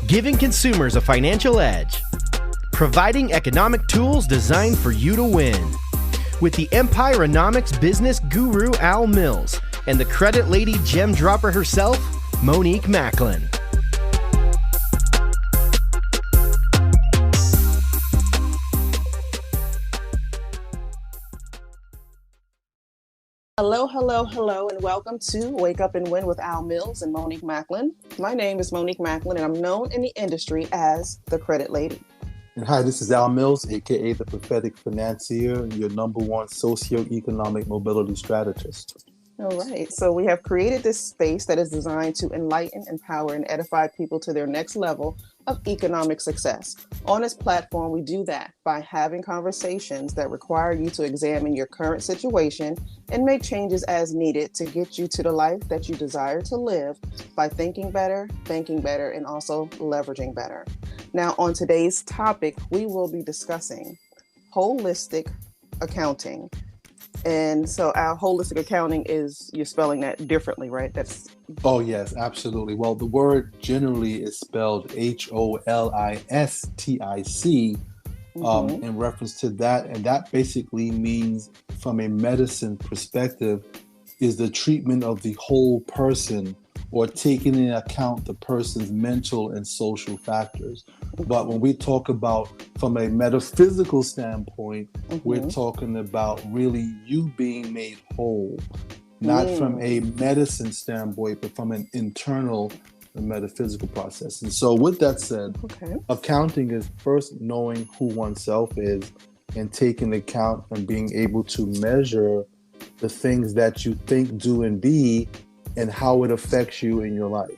giving consumers a financial edge, providing economic tools designed for you to win. With the Empirenomics business guru Al Mills and the credit lady gem dropper herself, Monique Macklin. Hello, and welcome to Wake Up and Win with Al Mills and Monique Macklin. My name is Monique Macklin, and I'm known in the industry as the Credit Lady. And hi, this is Al Mills, aka the Prophetic Financier, your number one socioeconomic mobility strategist. All right, so we have created this space that is designed to enlighten, empower, and edify people to their next level of economic success. On this platform, we do that by having conversations that require you to examine your current situation and make changes as needed to get you to the life that you desire to live by thinking better, banking better, and also leveraging better. Now, on today's topic, we will be discussing holistic accounting. And so our holistic accounting is, you're spelling that differently, right? Oh, yes, absolutely. Well, the word generally is spelled Holistic, in reference to that. And that basically means, from a medicine perspective, is the treatment of the whole person, or taking into account the person's mental and social factors. But when we talk about from a metaphysical standpoint, we're talking about really you being made whole, not from a medicine standpoint, but from an internal and metaphysical process. And so with that said, accounting is first knowing who oneself is and taking account and being able to measure the things that you think, do, and be, and how it affects you in your life.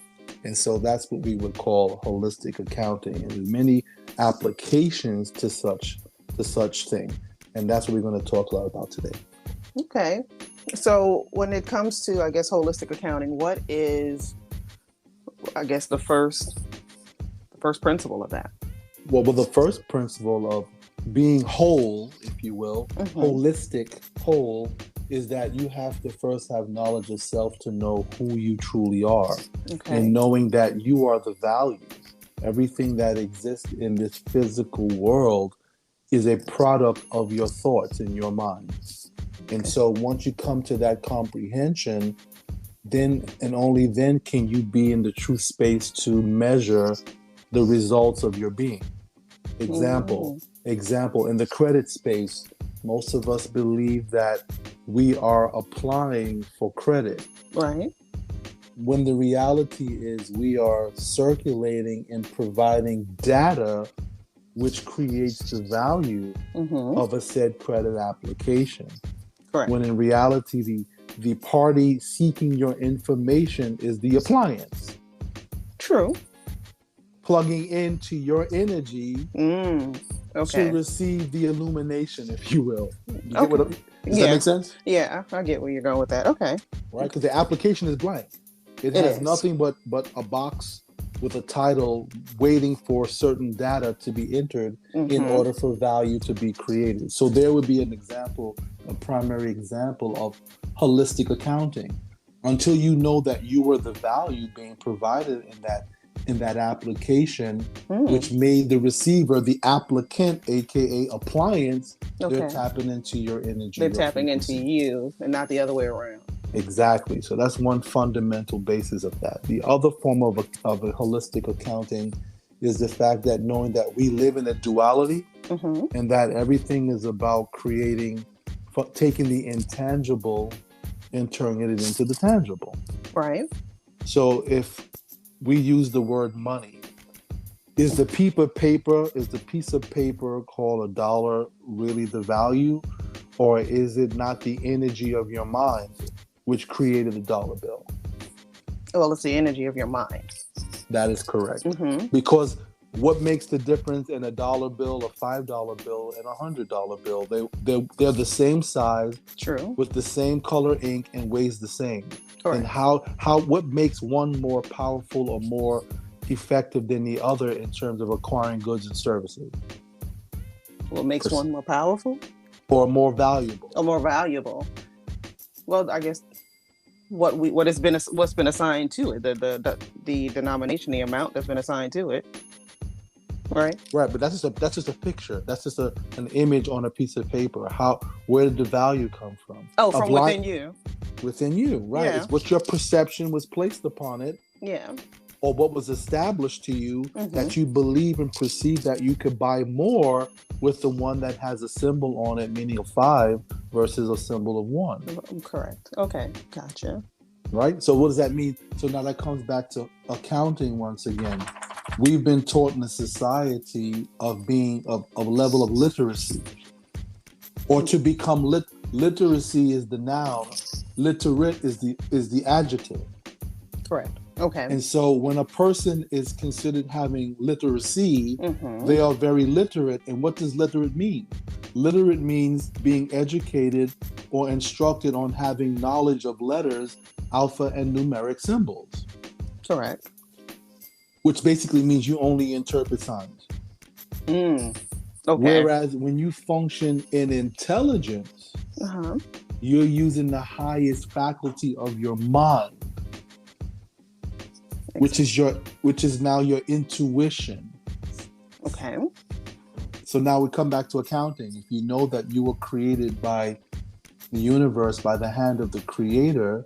And so that's what we would call holistic accounting. And there's many applications to such thing. And that's what we're going to talk a lot about today. Okay. So when it comes to, I guess, holistic accounting, what is, I guess, the first principle of that? Well, the first principle of being whole, if you will, holistic, whole, is that you have to first have knowledge of self to know who you truly are. And knowing that you are the value. Everything that exists in this physical world is a product of your thoughts in your mind. And so once you come to that comprehension, then and only then can you be in the true space to measure the results of your being. Example, in the credit space, most of us believe that we are applying for credit. Right. When the reality is we are circulating and providing data which creates the value of a said credit application. Correct. When in reality, the party seeking your information is the appliance. True. Plugging into your energy to receive the illumination, if you will. Does that make sense? Yeah, I get where you're going with that. Okay. Right, because the application is blank. It has nothing but a box with a title waiting for certain data to be entered in order for value to be created. So there would be an example, a primary example of holistic accounting. Until you know that you are the value being provided in that application, which made the receiver the applicant, aka appliance, they're tapping into your energy. They're tapping into you and not the other way around. Exactly. So that's one fundamental basis of that. The other form of a holistic accounting is the fact that knowing that we live in a duality and that everything is about taking the intangible and turning it into the tangible. Right. So if we use the word money, is the piece of paper called $1 really the value, or is it not the energy of your mind which created the dollar bill? Well, it's the energy of your mind. That is correct. Because what makes the difference in $1 bill, a $5 bill, and a $100 bill? They're the same size, true, with the same color ink, and weighs the same. Correct. And what makes one more powerful or more effective than the other in terms of acquiring goods and services? What makes one more powerful? Or more valuable? Or more valuable. Well, I guess what's been assigned to it, the denomination, the amount that's been assigned to it. Right. Right, but that's just a picture. That's just an image on a piece of paper. Where did the value come from? Oh, from within you. Within you, right? Yeah. It's what your perception was placed upon it. Yeah. Or what was established to you that you believe and perceive that you could buy more with the one that has a symbol on it, meaning a 5 versus a symbol of 1. Correct. Okay, gotcha. Right. So what does that mean? So now that comes back to accounting once again. We've been taught in a society of being of a level of literacy, or to become literacy is the noun, literate is the adjective. Correct. Okay. And so when a person is considered having literacy, they are very literate. And what does literate mean? Literate means being educated or instructed on having knowledge of letters, alpha and numeric symbols. Correct. Which basically means you only interpret signs. Okay. Whereas when you function in intelligence, you're using the highest faculty of your mind, which is now your intuition. Okay. So now we come back to accounting. If you know that you were created by the universe, by the hand of the creator,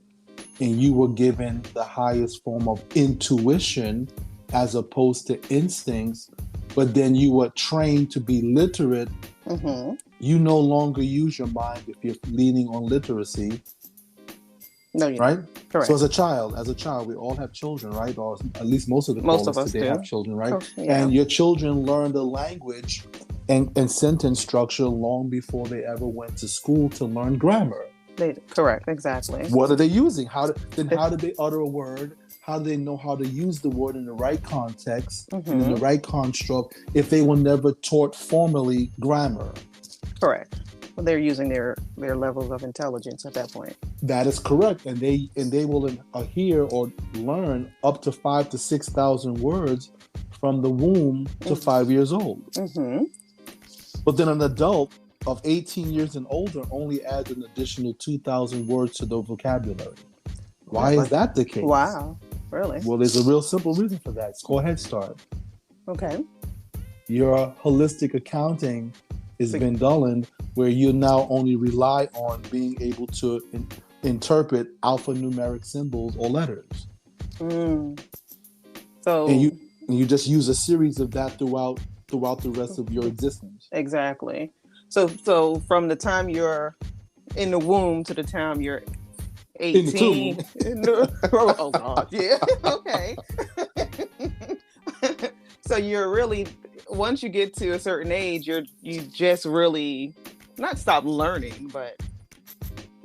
and you were given the highest form of intuition as opposed to instincts, but then you were trained to be literate, you no longer use your mind if you're leaning on literacy. No, you right? Correct. So as a child, we all have children, right? Or at least most of us today have children, right? Yeah. And your children learn the language and sentence structure long before they ever went to school to learn grammar. Correct, exactly. What are they using? How did they utter a word? How do they know how to use the word in the right context, and in the right construct, if they were never taught formally grammar? Correct. Well, they're using their levels of intelligence at that point. That is correct, and they will hear or learn up to 5,000 to 6,000 words from the womb to 5 years old. But then an adult of 18 years and older only adds an additional 2,000 words to the vocabulary. Why is that the case? Wow, really? Well, there's a real simple reason for that. It's called Head Start. Okay. Your holistic accounting is been dullened, where you now only rely on being able to interpret alphanumeric symbols or letters. So and you just use a series of that throughout the rest of your existence. Exactly. So from the time you're in the womb to the time you're 18. Oh God, yeah. Okay. So you're really, once you get to a certain age, you just really not stop learning, but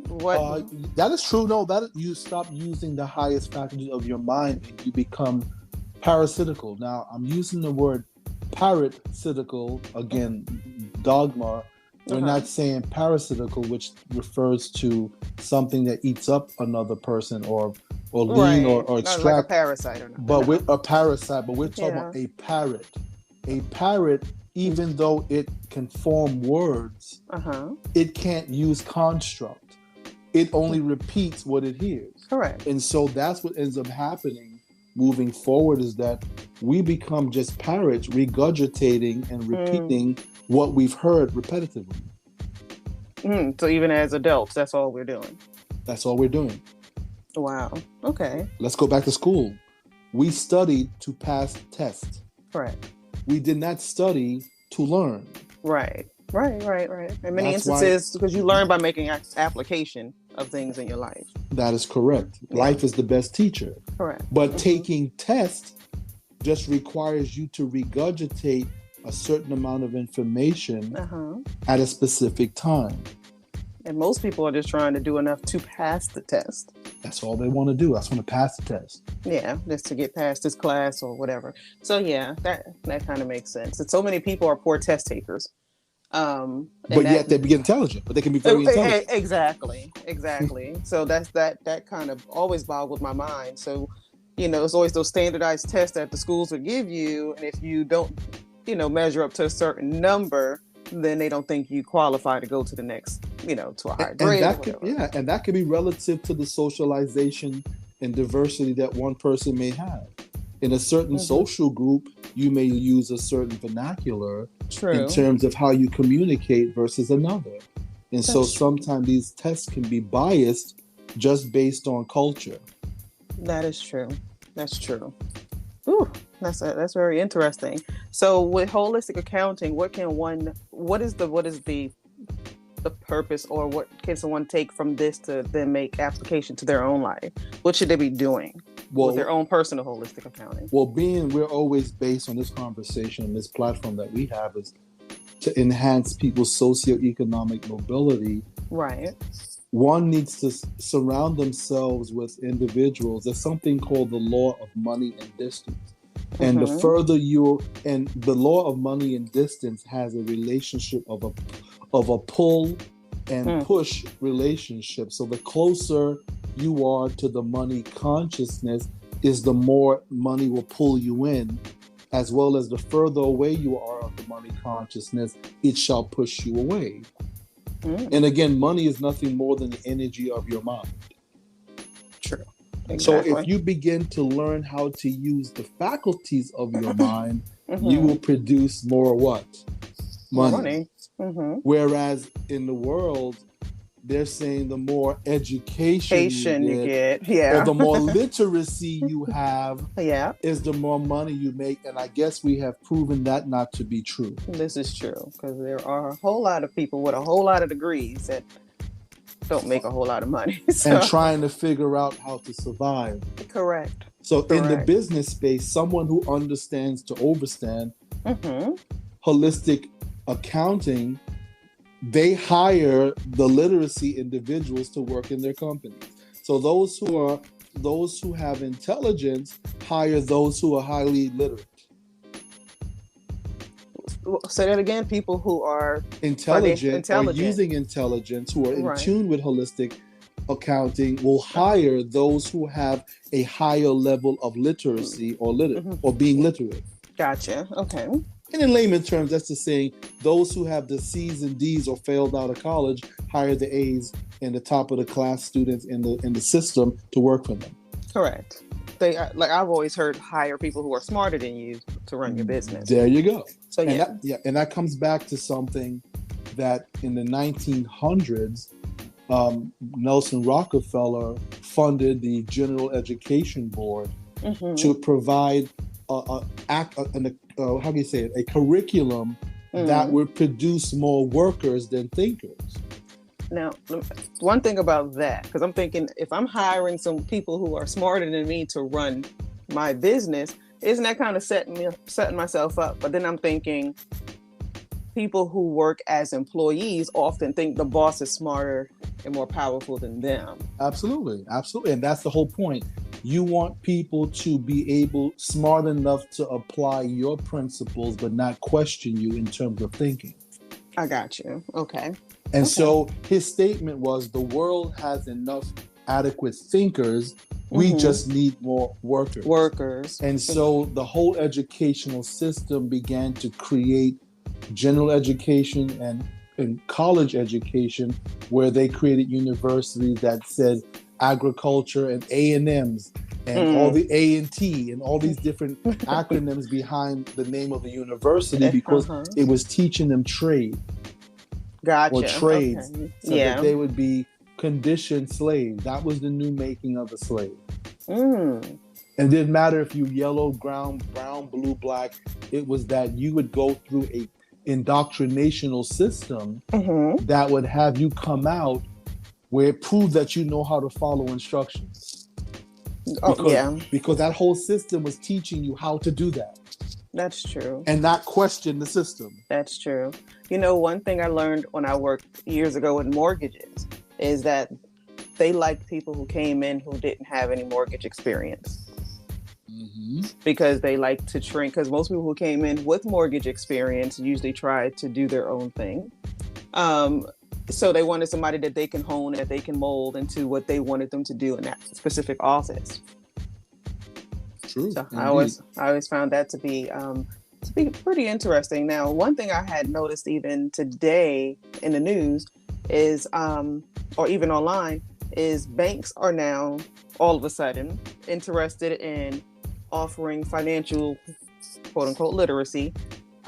what? That is true. No, that you stop using the highest faculties of your mind and you become parasitical. Now, I'm using the word parasitical again, dogma. We're not saying parasitical, which refers to something that eats up another person or lean or extract. Not like a parasite or not. But we're a parasite, but we're talking about a parrot. A parrot, even though it can form words, it can't use construct. It only repeats what it hears. Correct. And so that's what ends up happening moving forward, is that we become just parrots regurgitating and repeating what we've heard repetitively. So even as adults, that's all we're doing. That's all we're doing. Wow. Okay. Let's go back to school. We studied to pass tests. Correct. We did not study to learn. Right. In many instances, because you learn by making application of things in your life. That is correct. Yeah. Life is the best teacher. Correct. But taking tests just requires you to regurgitate a certain amount of information at a specific time. And most people are just trying to do enough to pass the test. That's all they want to do. I just want to pass the test. Yeah, just to get past this class or whatever. So yeah, that kind of makes sense. And so many people are poor test takers. But yet they be intelligent, but they can be very intelligent. Exactly. So that kind of always boggled my mind. So, it's always those standardized tests that the schools would give you. And if you don't, measure up to a certain number, then they don't think you qualify to go to the next, to a higher And grade or that whatever. and that could be relative to the socialization and diversity that one person may have. In a certain social group, you may use a certain vernacular in True. terms of how you communicate versus another. And so That's true. sometimes these tests can be biased just based on culture. That is true. That's true. Ooh, that's very interesting. So with holistic accounting, what is the purpose, or what can someone take from this to then make application to their own life? What should they be doing with their own personal holistic accounting? Well, we're always based on this conversation and this platform that we have is to enhance people's socioeconomic mobility. Right. One needs to surround themselves with individuals. There's something called the law of money and distance. And the further and the law of money and distance has a relationship of a pull and push relationship. So the closer you are to the money consciousness is the more money will pull you in, as well as the further away you are of the money consciousness, it shall push you away. And again, money is nothing more than the energy of your mind. True. Exactly. So if you begin to learn how to use the faculties of your mind, you will produce more what? Money. Whereas in the world, they're saying the more education you get, or the more literacy you have, is the more money you make. And I guess we have proven that not to be true. This is true, because there are a whole lot of people with a whole lot of degrees that don't make a whole lot of money. And trying to figure out how to survive. Correct. So in the business space, someone who understands to overstand holistic accounting, they hire the literacy individuals to work in their companies. So those who have intelligence hire those who are highly literate. Say that again. People who are intelligent. Or using intelligence, who are in tune with holistic accounting, will hire those who have a higher level of literacy or being literate. Gotcha. Okay. And in layman terms, that's just saying those who have the C's and D's or failed out of college hire the A's and the top of the class students in the system to work for them. Correct. I've always heard, hire people who are smarter than you to run your business. There you go. So and that comes back to something that in the 1900s, Nelson Rockefeller funded the General Education Board to provide a curriculum that would produce more workers than thinkers. Now, one thing about that, because I'm thinking, if I'm hiring some people who are smarter than me to run my business, isn't that kind of setting myself up? But then I'm thinking, people who work as employees often think the boss is smarter and more powerful than them. Absolutely. And that's the whole point. You want people to be smart enough to apply your principles, but not question you in terms of thinking. I got you. Okay. And so his statement was, the world has enough adequate thinkers. We just need more workers. And so the whole educational system began to create general education and college education, where they created universities that said agriculture and A&Ms and all the A&T and all these different acronyms behind the name of the university, because it was teaching them trade. Gotcha. Or trades, so that they would be conditioned slaves. That was the new making of a slave. And it didn't matter if you yellow, brown, blue, black. It was that you would go through a indoctrinational system that would have you come out where it proved that you know how to follow instructions. Because that whole system was teaching you how to do that. That's true. And not question the system. That's true. One thing I learned when I worked years ago with mortgages is that they liked people who came in who didn't have any mortgage experience. Because they like to train, because most people who came in with mortgage experience usually tried to do their own thing. So they wanted somebody that they can hone, that they can mold into what they wanted them to do in that specific office. True. So I always found that to be It's pretty interesting. Now, one thing I had noticed even today in the news is, or even online, is banks are now all of a sudden interested in offering financial, quote unquote, literacy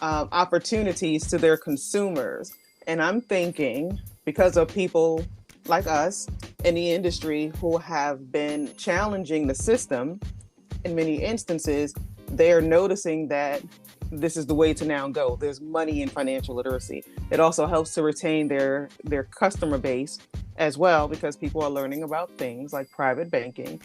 opportunities to their consumers. And I'm thinking, because of people like us in the industry who have been challenging the system in many instances, they're noticing that this is the way to now go. There's money in financial literacy. It also helps to retain their customer base as well, because people are learning about things like private banking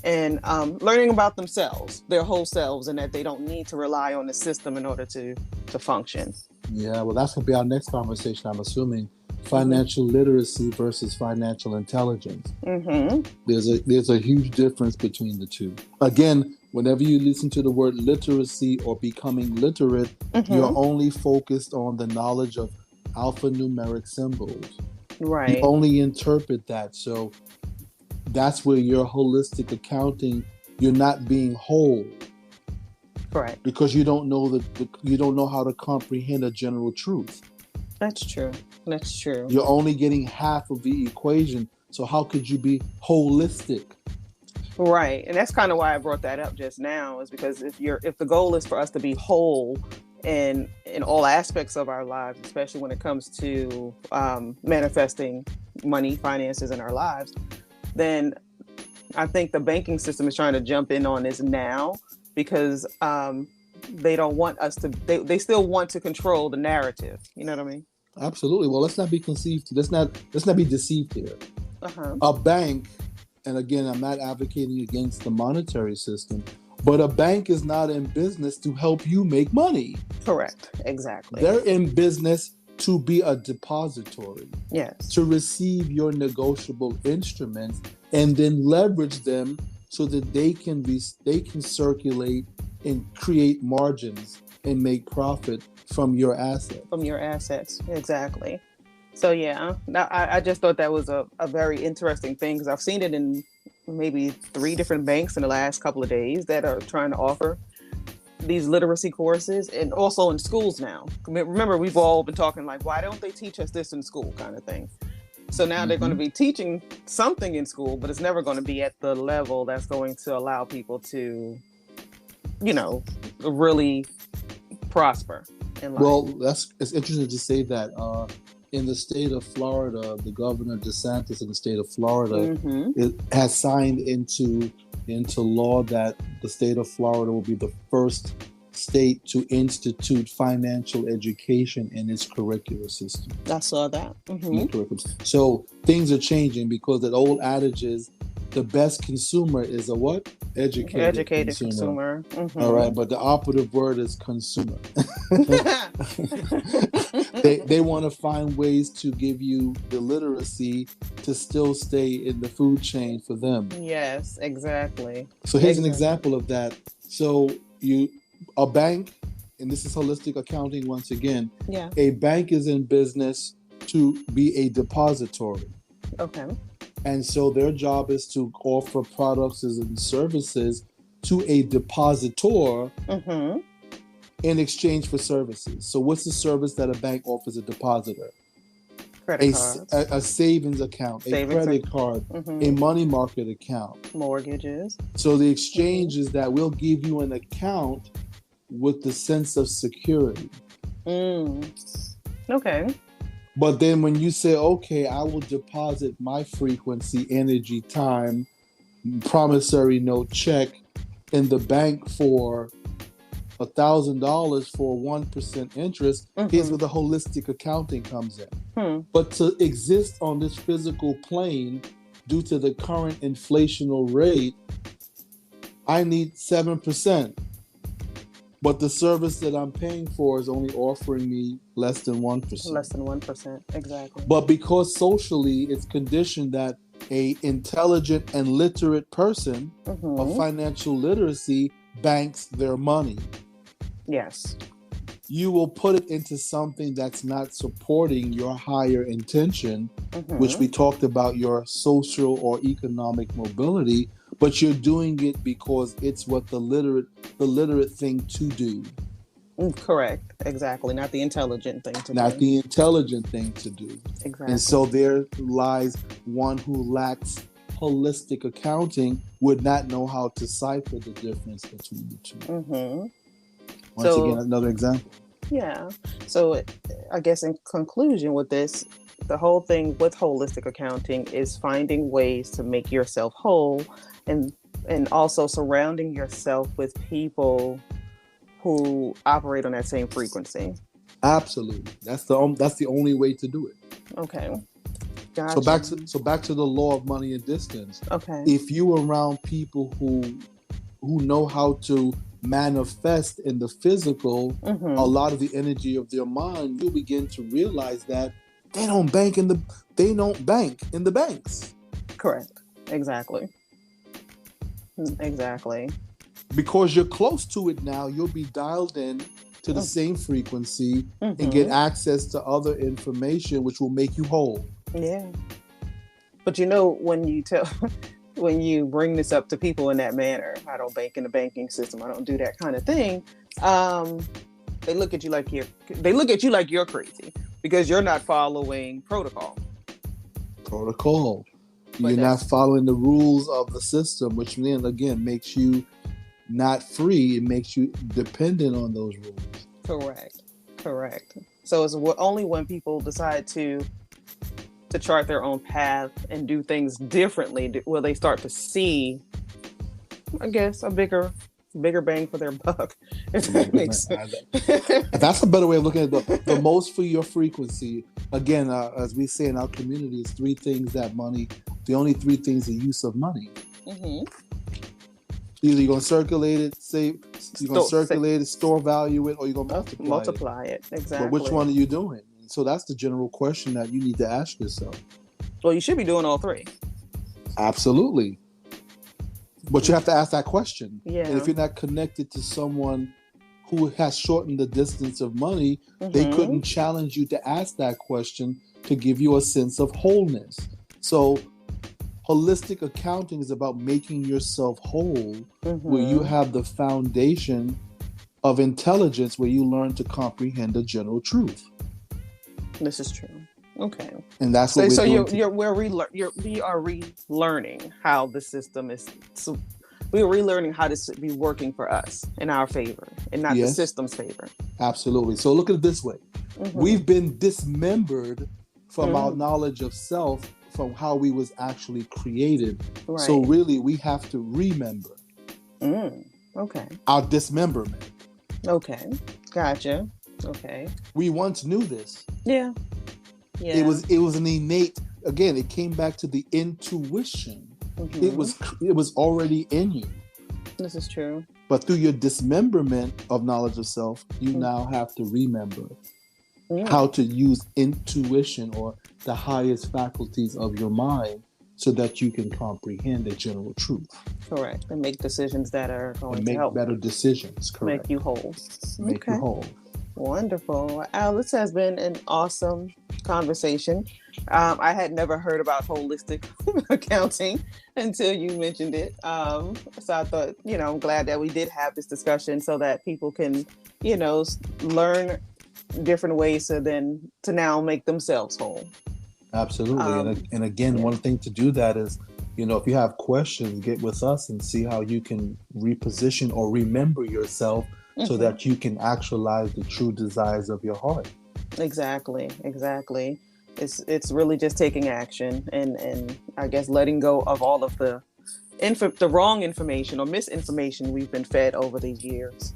and learning about themselves, their whole selves, and that they don't need to rely on the system in order to function. Yeah, well, that's going to be our next conversation, I'm assuming. Financial literacy versus financial intelligence. There's a huge difference between the two. Again, whenever you listen to the word literacy or becoming literate, you're only focused on the knowledge of alphanumeric symbols. Right. You only interpret that. So that's where your holistic accounting, you're not being whole. Correct. Because you don't know you don't know how to comprehend a general truth. That's true. That's true. You're only getting half of the equation. So how could you be holistic? Right. And that's kind of why I brought that up just now, is because if the goal is for us to be whole in all aspects of our lives, especially when it comes to manifesting money, finances in our lives, then I think the banking system is trying to jump in on this now, because they don't want us to, they still want to control the narrative. You know what I mean? Absolutely. Well, let's not be deceived here. A bank, and again, I'm not advocating against the monetary system, but a bank is not in business to help you make money. Correct. Exactly. They're in business to be a depository. Yes. To receive your negotiable instruments and then leverage them so that they can circulate and create margins and make profit from your assets. From your assets, exactly. So yeah, I just thought that was a very interesting thing, because I've seen it in maybe 3 different banks in the last couple of days that are trying to offer these literacy courses, and also in schools now. Remember, we've all been talking like, why don't they teach us this in school, kind of thing. So now they're going to be teaching something in school, but it's never going to be at the level that's going to allow people to, really prosper in life. Well, it's interesting to say that in the state of Florida, the governor DeSantis in the state of Florida it has signed into law that the state of Florida will be the first state to institute financial education in its curricular system. I saw that. So things are changing, because that old adage is the best consumer is a what? Educated consumer. All right, but the operative word is consumer. They want to find ways to give you the literacy to still stay in the food chain for them. Yes, exactly. So here's an example of that. So a bank, and this is holistic accounting once again. Yeah. A bank is in business to be a depository. Okay. And so their job is to offer products and services to a depositor in exchange for services. So what's the service that a bank offers a depositor? Credit cards. A savings account, a credit card, a money market account. Mortgages. So the exchange is that we'll give you an account with the sense of security. Okay. But then when you say, okay, I will deposit my frequency, energy, time, promissory note, check in the bank for $1,000 for 1% interest, here's where the holistic accounting comes in. But to exist on this physical plane, due to the current inflational rate, I need 7%. But the service that I'm paying for is only offering me less than 1%. Less than 1%, exactly. But because socially it's conditioned that a intelligent and literate person of financial literacy banks their money. Yes. You will put it into something that's not supporting your higher intention, which we talked about, your social or economic mobility, but you're doing it because it's what the literate thing to do. Correct. Exactly. Not the intelligent thing to Not do. the intelligent thing to do. Exactly. And so there lies one who lacks holistic accounting, would not know how to decipher the difference between the two. Mm-hmm. Once again, another example. Yeah. So I guess in conclusion with this, the whole thing with holistic accounting is finding ways to make yourself whole, and also surrounding yourself with people who operate on that same frequency. Absolutely. That's the only way to do it. Okay. Gotcha. So back to the law of money and distance. Okay. If you are around people who know how to manifest in the physical, Mm-hmm. a lot of the energy of their mind, you'll begin to realize that they don't bank in the banks. Correct. Exactly. Because you're close to it now, you'll be dialed in to the same frequency and get access to other information which will make you whole. Yeah. But when you bring this up to people in that manner, I don't bank in the banking system, I don't do that kind of thing, they look at you like you're crazy because you're not following protocol. You're not following the rules of the system, which then again makes you not free. It makes you dependent on those rules. Correct. So it's only when people decide to chart their own path and do things differently will they start to see, I guess, a bigger bang for their buck. If that makes sense. That's a better way of looking at it. The most for your frequency. Again, as we say in our community, it's three things that money. The only three things the use of money. Mm-hmm. Either you're going to circulate it, store value it, or you're going to multiply it. Exactly. But which one are you doing? So that's the general question that you need to ask yourself. Well, you should be doing all three. Absolutely. But you have to ask that question. Yeah. And if you're not connected to someone who has shortened the distance of money, they couldn't challenge you to ask that question to give you a sense of wholeness. So holistic accounting is about making yourself whole, where you have the foundation of intelligence, where you learn to comprehend the general truth. This is true. Okay. And that's what we are relearning how the system is. So we are relearning how this should be working for us in our favor and not the system's favor. Absolutely. So look at it this way. We've been dismembered from our knowledge of self, from how we was actually created. Right. So really we have to remember. Okay. Our dismemberment. Okay. Gotcha. Okay. We once knew this. Yeah. It was an innate. Again, it came back to the intuition. It was already in you. This is true. But through your dismemberment of knowledge of self, you now have to remember how to use intuition, or the highest faculties of your mind, so that you can comprehend the general truth. Correct. And make decisions that are going to help. Make better decisions. Correct. Make you whole. Make you whole. Wonderful. Al, this has been an awesome conversation. I had never heard about holistic accounting until you mentioned it. So I thought, I'm glad that we did have this discussion so that people can, learn different ways to now make themselves whole. Absolutely. And again, one thing to do that is, if you have questions, get with us and see how you can reposition or remember yourself so that you can actualize the true desires of your heart. Exactly. It's really just taking action and I guess letting go of all of the wrong information or misinformation we've been fed over these years.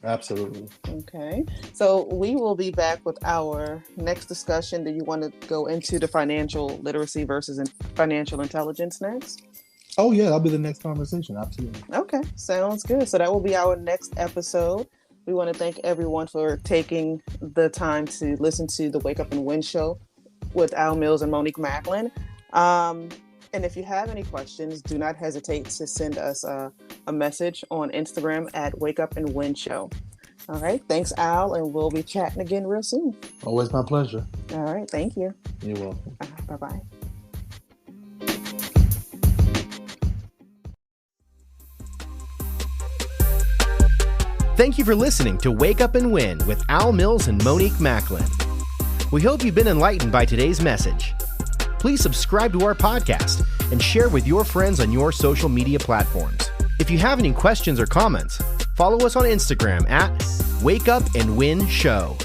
Absolutely. Okay. So we will be back with our next discussion. Do you want to go into the financial literacy versus financial intelligence next? Oh, yeah. That'll be the next conversation. Absolutely. Okay. Sounds good. So that will be our next episode. We want to thank everyone for taking the time to listen to the Wake Up and Win show with Al Mills and Monique Macklin. And if you have any questions, do not hesitate to send us a message on Instagram at Wake Up and Win Show. All right. Thanks, Al. And we'll be chatting again real soon. Always my pleasure. All right. Thank you. You're welcome. Bye-bye. Thank you for listening to Wake Up and Win with Al Mills and Monique Macklin. We hope you've been enlightened by today's message. Please subscribe to our podcast and share with your friends on your social media platforms. If you have any questions or comments, follow us on Instagram at Wake Up and Win Show.